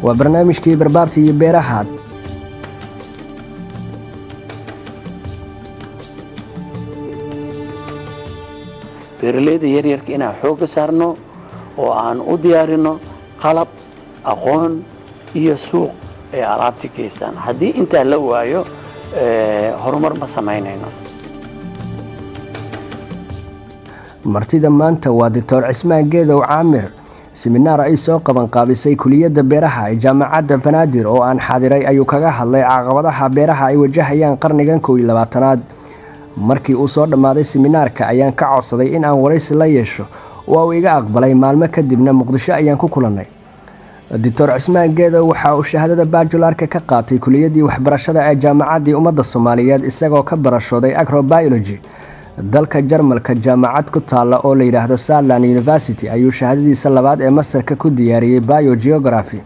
waa barnaamijkii barbaarta iyo beeraha. beeralayda yaryarka inaan xoogga saarno oo aan u diyaarino qalab aqoon iyo suuq ay alaabti geystaan. haddii intaa la waayo horumar ma samaynayno. martida maanta waa Dr. Cismaan Geedow Caamir. seminaar ay soo qaban qaabisay kuliyadda beeraha ee jaamacadda Banaadir oo aan xaadiray ayuu kaga hadlay caqabadaha beeraha ay wajahayaan qarnigan 21aad. markii uu soo dhamaaday seminaarka ayaan ka codsaday in aan waraysi la yeesho oo uu iga aqbalay maalmo kadibna Muqdisho ayaan ku kulannay. Dr. Cismaan Geedow waxa uu shahaadada bachelorka ka qaatay kuliyadii waxbarashada ee jaamacadda ummadda Soomaaliyeed isagoo ka barashooday agrobiology dalka Jarmalka jaamacad ku taala oo la yiraahdo Saarland University ayuu shahaadadiisa labaad ee masterka ku diyaariyay biogeography.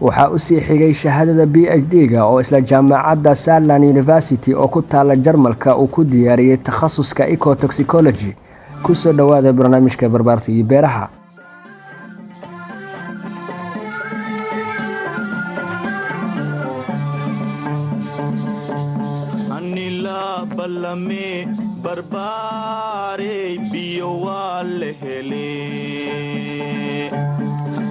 waxa uu sii xigay shahaadada PhD-ga oo isla jaamacadda Saarland University oo ku taala Jarmalka uu ku diyaariyay takhasuska ecotoxicology. ku soo dhawaada barnaamijka barbaarta iyo beeraha. balame barbare biyo wale hele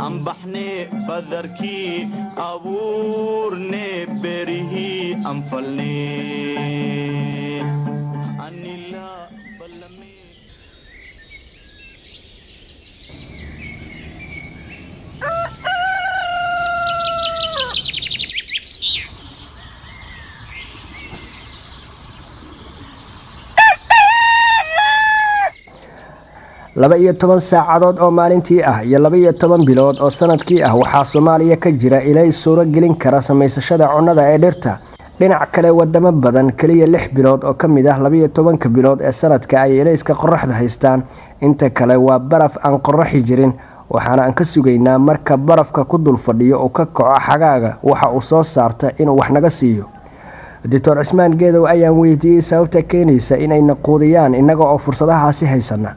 ambaxne badarki abuurne berihi anfalne anila balame laba iyo 10 saacadood oo maalintii ah iyo 12 bilood oo sanadkii ah waxaa Soomaaliya ka jira ilay suuro gelin kara samaysashada cunnada ee dhirta. dhinac kale wadamo badan kaliya 6 bilood oo ka mid ah 12 bilood ee sanadka ay ilayska qorraxda haystaan. inta kale waa baraf aan qorraxi jirin waxaana aan ka sugaynaa marka barafka ku dul fadhiyo oo ka kaco xagaaga waxa uu soo saarta inuu wax naga siiyo. Dr. Cismaan Geedow ayaan weydiiyay sababta keenaysa inay naquudiyaan inaga oo fursadahaasi haysana.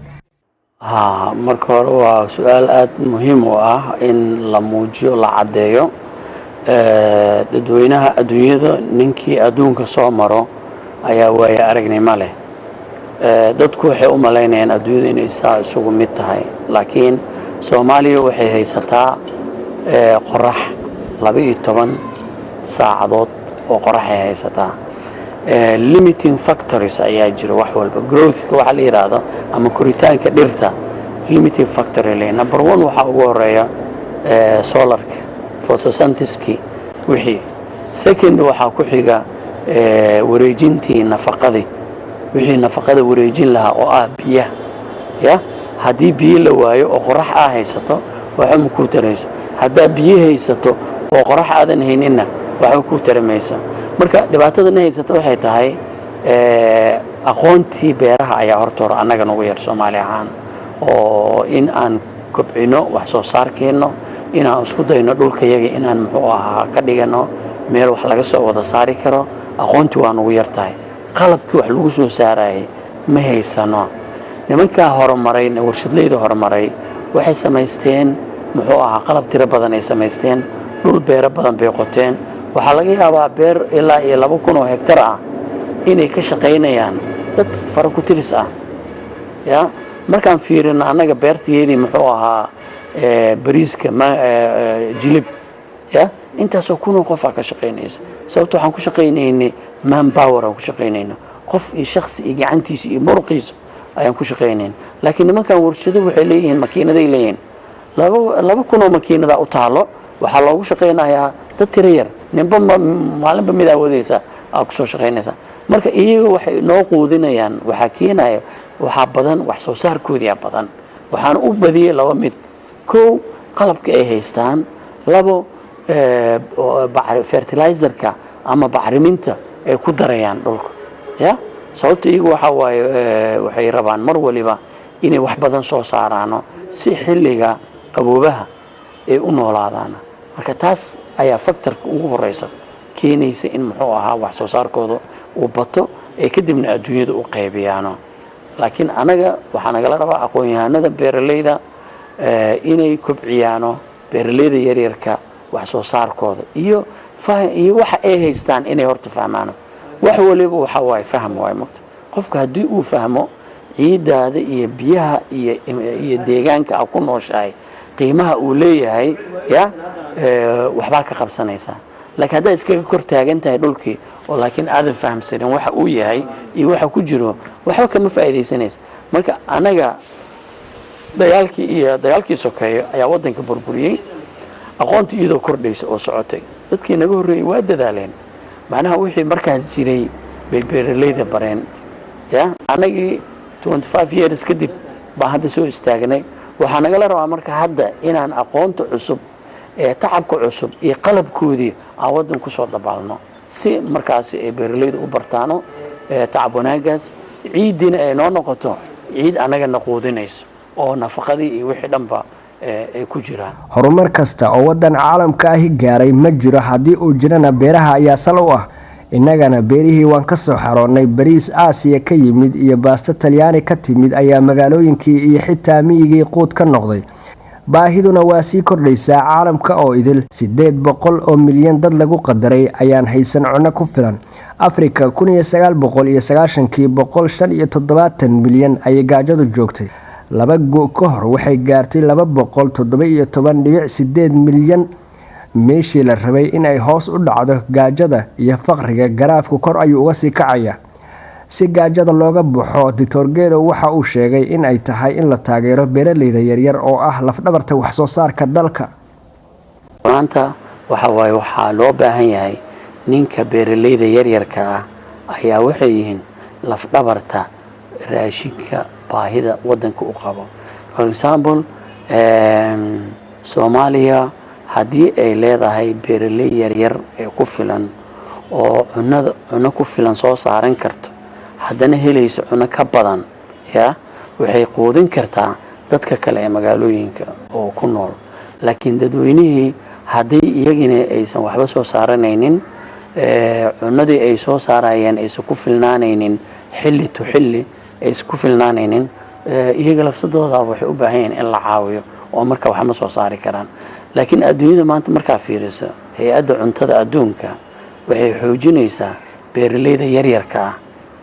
marka hore waa su'aal aad muhiim u ah in la muujiyo la cadeeyo dadweynaha adduunyada ninkii adduunka soo maro ayaa waaya aragnimo leh. dadku waxay u maleynayaan adduunyada inay saa isugu mid tahay laakiin Soomaaliya waxay haysataa qorrax 12 saacadood oo qorrax ay haysataa. limiting factors ayaa jira wax walba growth waxa la yiraahdo ama koritaanka dhirta limiting factor leh. number 1 waxa ugu horeeya solar photosynthesis wixii. second waxa ku xiga wareejintii nafaqada wixii nafaqada wareejin lahaa oo ah biyaha ya hadii biyo la waayo oo qorrax ah haysato waxa ma ku tarayso. hadaa biyo haysato oo qorrax aadan haynina waxa ku taramaysa. marka dhibaatada haysato waxay tahay aqoontii beeraha ayaa hortoor anaga nagu yar Soomaali ahaan oo in aan kobcino wax soo saarkeeno in aan isku dayno dhulkayaga in aan muxuu ahaa ka dhigano meel wax laga soo wada saari karo. aqoontii waa nagu yar tahay qalabkii wax lagu soo saarayay ma haysano. nimanka horumaray warshadleyda horumaray waxay samaysteen muxuu ahaa qalab tiro badan ay samaysteen dhul beero badan bay qoteen. waxa laga yaabaa beer ilaa 2,000 oo hektar ah inay ka shaqeynayaan dad fara ku tiris ah ya markaan fiirino anaga beertiyadii muxuu ahaa bariiska jilib ya intaasoo kun qof ka shaqeynaysa. sababtoo waxaan ku shaqeynaynay man power aan ku shaqeynayno qof iyo shakhsi iyo gacantiisa iyo muruqiisa ayaan ku shaqeynayn. laakiin nimankan warshado waxay leeyihiin makiinaday leeyihiin 2,000 oo makiinada u taalo waxa loogu shaqeynayaa dad tiro yar ninba maalinba mid awoodaysa aad ku soo shaqeynaysa. marka iyaga waxay noo quudinayaan waxa keenaya waxa badan wax soo saarkoodii badan. waxaan u badiyay 2 mid. 1 qalabka ay haystaan. 2 fertilizerka ama bacriminta ay ku darayaan dhulka ya sababta iyagu waxa waaye waxay rabaan mar waliba inay wax badan soo saaraano si xilliga qaboobaha ay u noolaadaan. marka taas ayaa factorka ugu horeysa keenaysa in muxuu ahaa wax soo saarkooda uu bato ee kadibna adduunyada u qaybiyaano. laakiin anaga waxa naga la rabaa aqoon-yahanada beeralayda inay kobciyaano beeralayda yaryarka wax soo saarkooda iyo waxa ay haystaan inay horta fahmaan wax waliba waxa waay faham waay mugta qofka haddii uu fahmo ciidaada iyo biyaha iyo deegaanka aad ku nooshahay qiimaha uu leeyahay waxbaa ka qabsanaysaa laakiin haddaad iskaga kor taagan tahay dhulkii oo laakiin aadan fahamsanin waxa uu yahay iyo waxa ku jiro waxba kama faa'iidaysanaysa marka anaga dagaalkii sokeeyo ayaa waddanka burburiyey aqoonta iyadoo kordhaysa oo socotay dadkii naga horreeyey waa dadaaleen macnaha wixii markaas jiray bay beeralayda bareen annagii 25 years kadib baan hadda soo istaagnay waxaa nagala rabaa marka hadda inaan aqoonta cusub tacabka cusub iyo qalabkoodii aan waddan ku soo dabaalno si markaasi ay beeralayda u bartaano tacab wanaagaas ciidiina ay noo noqoto ciid annaga naquudinayso oo nafaqadii iyo wixii dhanba ay ku jiraan horumar kasta oo waddan caalamka ahi gaaray ma jiro haddii uu jirana beeraha ayaa sal u ah innagana beerihii waan ka soo xaroonnay bariis aasiya ka yimid iyo baasto talyaani ka timid ayaa magaalooyinkii iyo xitaa miyigii quud ka noqday baahiduna waa sii kordhaysaa caalamka oo idil 800 oo milyan dad lagu qadaray ayaan haysan cunno ku filan afrika 1990kii 175 milyan ayay gaajadu joogtay laba go ka hor waxay gaartay 217.8 milyan meeshii la rabay in ay hoos u dhacdo gaajada iyo faqriga garaafku kor ayuu uga sii kacaya si gaajada looga baxo Dr. Gedo waxa uu sheegay in ay tahay in la taageero beeralayda yaryar oo ah lafdhabarta wax soo saarka dalka maanta waxaa loo baahan yahay ninka beeralayda yaryarka ah ayaa waxay yihiin lafdhabarta raashinka baahida waddanka u qabo for example Soomaaliya haddii ay leedahay beeralay yaryar ee ku filan oo cunno ku filan soo saaran karto haddana helayso cunno ka badan waxay quudin kartaa dadka kale ee magaalooyinka oo ku nool laakiin dadweynihii haddii iyagina aysan waxba soo saaranaynin cunnadii ay soo saarayeen aysan ku filnaanaynin xilli to xilli aysan ku filnaanaynin iyaga lafsadooda waxay u baahan yihiin in la caawiyo oo marka wax ma soo saari karaan laakiin adduunyada maanta markaa fiiriso hay-adda cuntada adduunka waxay xoojinaysaa beeralayda yaryarka ah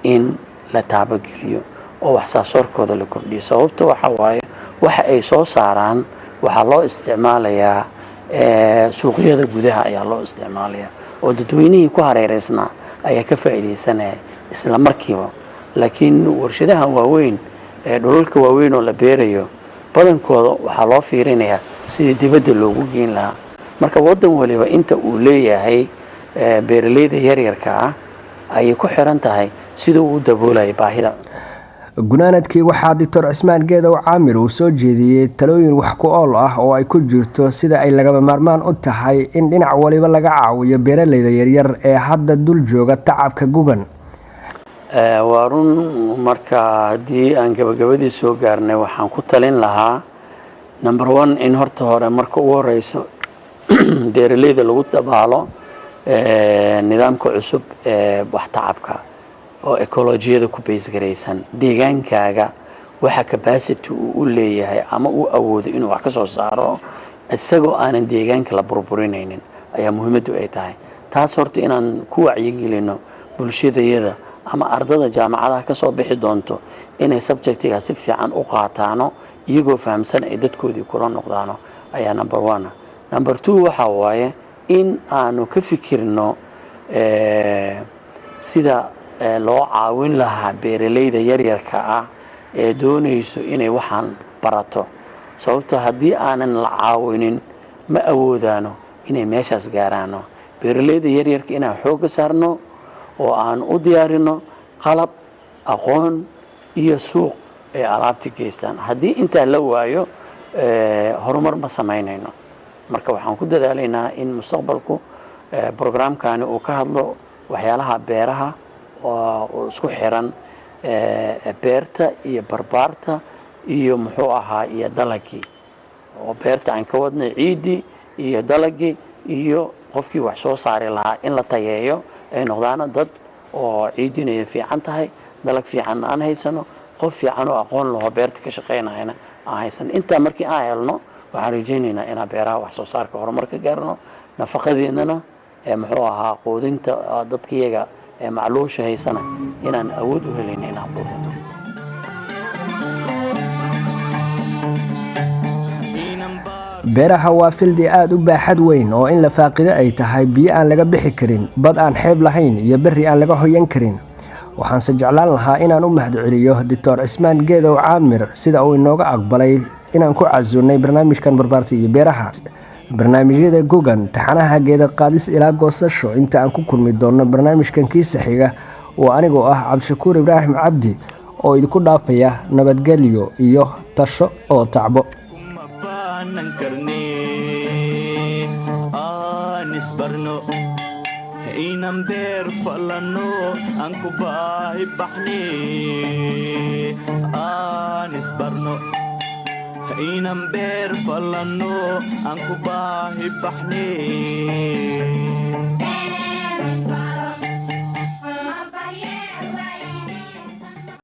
in la taabageliyo oo wax saasoorkooda la kordhiyo sababta waxa waaye waxa ay soo saaraan waxaa loo isticmaalayaa suuqyada gudaha ayaa loo isticmaalayaa oo dadweynihii ku hareereysnaa ayaa ka faa'iidaysanaya isla markiiba laakiin warshadaha waaweyn ee dhulalka waaweyn oo la beerayo badankooda waxaa loo fiirinayaa sidii dibadda loogu geyn lahaa marka waddan waliba inta uu leeyahay beeralayda yaryarka ah ayay ku xiran tahay sida uu u daboolaya baahida gunaanadkii waxaa Dr. Cismaan Geedow Caamir uu soo jeediyey talooyin wax ku ool ah oo ay ku jirto sida ay lagama maarmaan u tahay in dhinac waliba laga caawiyo beeralayda yaryar ee hadda dul jooga tacabka guban waa run marka haddii aan gabagabadii soo gaarnay waxaan ku talin lahaa number 1 in horta hore marka ugu horeyso beeralayda lagu dabaalo nidaamka cusub ee wax tacabka oo ekolojiyada ku base garaysan deegaankaaga waxa capacity uu leeyahay ama uu awoodo inuu wax ka soo saaro isagoo aanan deegaanka la burburinaynin ayaa muhiimadu ay tahay taas horta inaan ku wacyigelino bulshadayada ama ardada jaamacadaha ka soo bixi doonto inay subjectiga si fiican u qaataano iyagoo fahamsan ay dadkoodii kula noqdaano ayaa number 1 number 2 waxa waaye in aanu ka fikirno sida loo caawin lahaa beeralayda yaryarka ah ee doonayso inay waxaan barato sababtoo haddii aanan la caawinin ma awoodaano inay meeshaas gaaraano beeralayda yaryarka inaan xoogga saarno oo aan u diyaarino qalab aqoon iyo suuq ay alaabti geystaan haddii intaa la waayo horumar ma samaynayno marka waxaan ku dadaalaynaa in mustaqbalku programkani uu ka hadlo waxyaalaha beeraha oo isku xiran beerta iyo barbaarta iyo muxuu ahaa iyo dalagii oo beerta aan ka wadnay ciidii iyo dalagii iyo qofkii wax soo saari lahaa in la tayeeyo ay noqdaan dad oo ciidinaya fiican tahay dalag fiican aan haysano qof fiican oo aqoon leh beerta ka shaqeynayna aan haysan inta markii aan helno waxaan rajaynaynaa inaan beeraha wax soo saarka horumar ka gaarno nafaqadeennana muxuu ahaa quudinta dadkayaga macluusha haysana inaan awood u helayno inaan quudinto. beeraha waa fildi aad u baaxad weyn oo in la faaqido ay tahay biyo aan laga bixi karin, bad aan xeeb lahayn iyo berri aan laga hoyan karin. waxaanse jeclaan lahaa inaan u mahadceliyo Dr. Cismaan Geedow Caamir sida uu inooga aqbalay inaan ku casuunay barnaamijkan barbaarta iyo beeraha. barnaamijyada gugan taxanaha geeda qaadis ilaa goosasho inta aan ku kulmi doono barnaamijkan kiisa xiga oo anigoo ah Cabdishakuur Ibraahim Cabdi oo idinku dhaafaya nabadgelyo iyo tasho oo tacbo. inaan beer falano aan ku baahi baxne aan isbarno inaan beer falano aan ku baahi baxne